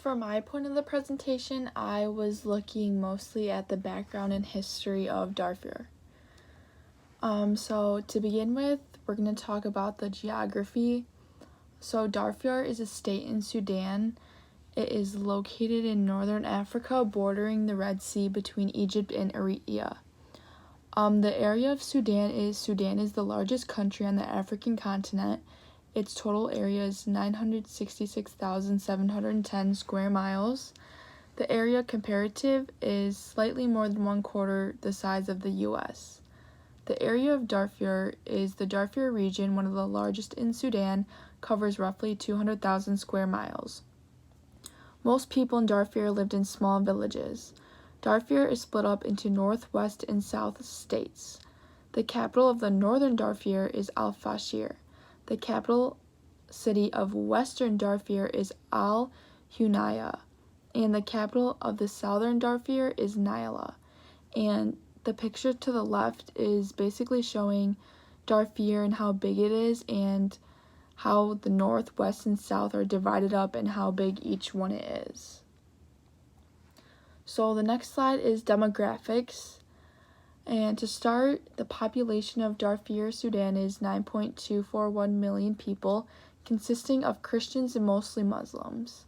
for my point of the presentation, I was looking mostly at the background and history of Darfur. So to begin with, we're going to talk about the geography. So Darfur is a state in Sudan. It is located in northern Africa, bordering the Red Sea between Egypt and Eritrea. The area of Sudan is the largest country on the African continent. Its total area is 966,710 square miles. The area comparative is slightly more than 1/4 the size of the U.S. The area of Darfur is the Darfur region, one of the largest in Sudan, covers roughly 200,000 square miles. Most people in Darfur lived in small villages. Darfur is split up into northwest and south states. The capital of the northern Darfur is Al-Fashir. The capital city of western Darfur is Al-Hunayah, and the capital of the southern Darfur is Nyala. And the picture to the left is basically showing Darfur and how big it is, and how the north, west, and south are divided up and how big each one is. So the next slide is demographics. And to start, the population of Darfur, Sudan is 9.241 million people, consisting of Christians and mostly Muslims.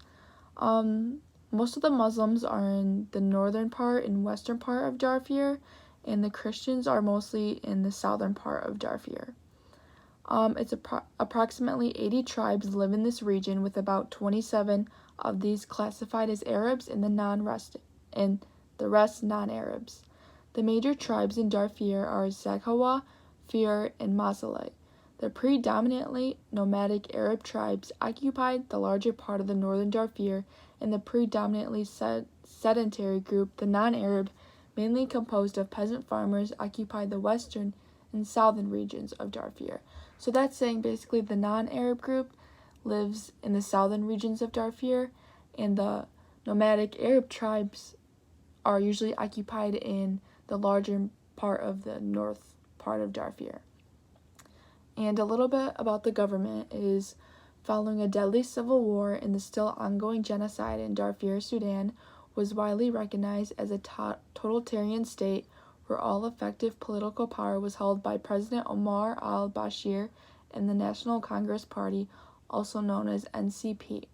Most of the Muslims are in the northern part and western part of Darfur, and the Christians are mostly in the southern part of Darfur. It's approximately 80 tribes live in this region, with about 27 of these classified as Arabs and the rest non-Arabs. The major tribes in Darfur are Zakhawa, Fur, and Masalit. The predominantly nomadic Arab tribes occupied the larger part of the northern Darfur, and the predominantly sedentary group, the non-Arab, mainly composed of peasant farmers, occupied the western and southern regions of Darfur. So that's saying basically the non-Arab group lives in the southern regions of Darfur, and the nomadic Arab tribes are usually occupied in the larger part of the north part of Darfur. And a little bit about the government is, following a deadly civil war and the still ongoing genocide in Darfur, Sudan was widely recognized as a totalitarian state where all effective political power was held by President Omar al-Bashir and the National Congress Party, also known as NCP.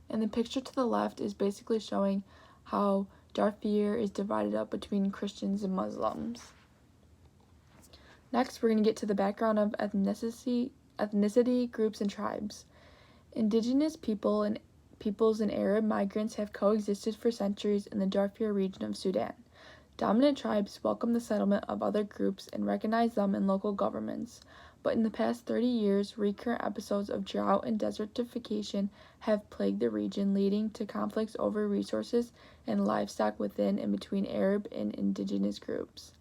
And the picture to the left is basically showing how Darfur is divided up between Christians and Muslims. Next, we're going to get to the background of ethnicity, groups, and tribes. Indigenous peoples and Arab migrants have coexisted for centuries in the Darfur region of Sudan. Dominant tribes welcome the settlement of other groups and recognize them in local governments, but in the past 30 years, recurrent episodes of drought and desertification have plagued the region, leading to conflicts over resources and livestock within and between Arab and indigenous groups.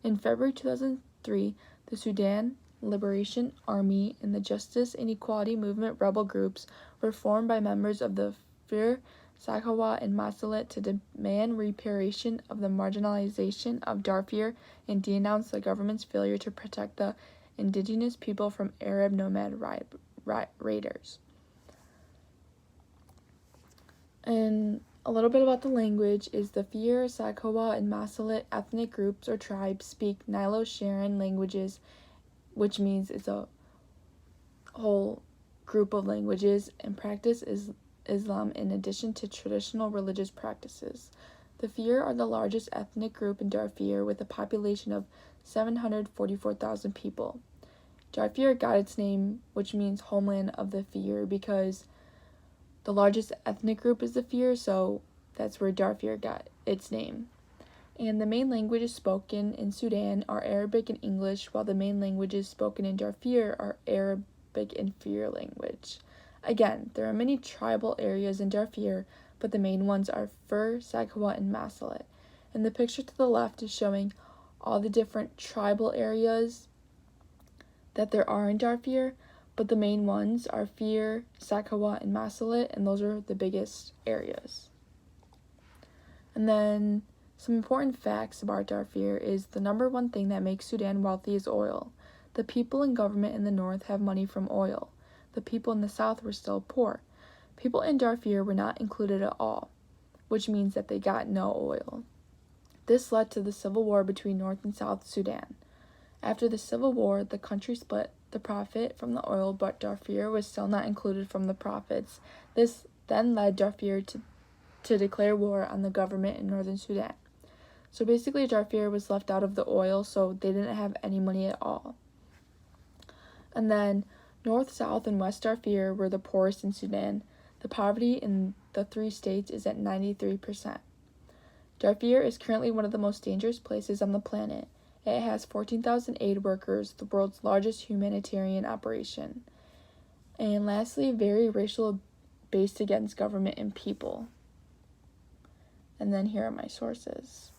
In February 2003, the Sudan Liberation Army and the Justice and Equality Movement rebel groups were formed by members of the Fur, Sakhawa, and Masalit to demand reparation of the marginalization of Darfur and denounce the government's failure to protect the indigenous people from Arab nomad raiders. And a little bit about the language is the Fur, Sakhawa, and Masalit ethnic groups or tribes speak Nilo-Sharon languages, which means it's a whole group of languages, and practice Islam in addition to traditional religious practices. The Fur are the largest ethnic group in Darfur with a population of 744,000 people. Darfur got its name, which means homeland of the Fur, because the largest ethnic group is the Fur, so that's where Darfur got its name. And the main languages spoken in Sudan are Arabic and English, while the main languages spoken in Darfur are Arabic and Fur language. Again, there are many tribal areas in Darfur, but the main ones are Fur, Sakhawa, and Masalit. And the picture to the left is showing all the different tribal areas that there are in Darfur, but the main ones are Fur, Sakhawa, and Masalit, and those are the biggest areas. And then some important facts about Darfur is the number one thing that makes Sudan wealthy is oil. The people and government in the north have money from oil. The people in the south were still poor. People in Darfur were not included at all, which means that they got no oil. This led to the civil war between North and South Sudan. After the civil war, the country split the profit from the oil, but Darfur was still not included from the profits. This then led Darfur to declare war on the government in northern Sudan. So basically, Darfur was left out of the oil, so they didn't have any money at all. And then North, South, and West Darfur were the poorest in Sudan. The poverty in the three states is at 93%. Darfur is currently one of the most dangerous places on the planet. It has 14,000 aid workers, the world's largest humanitarian operation. And lastly, very racial, based against government and people. And then here are my sources.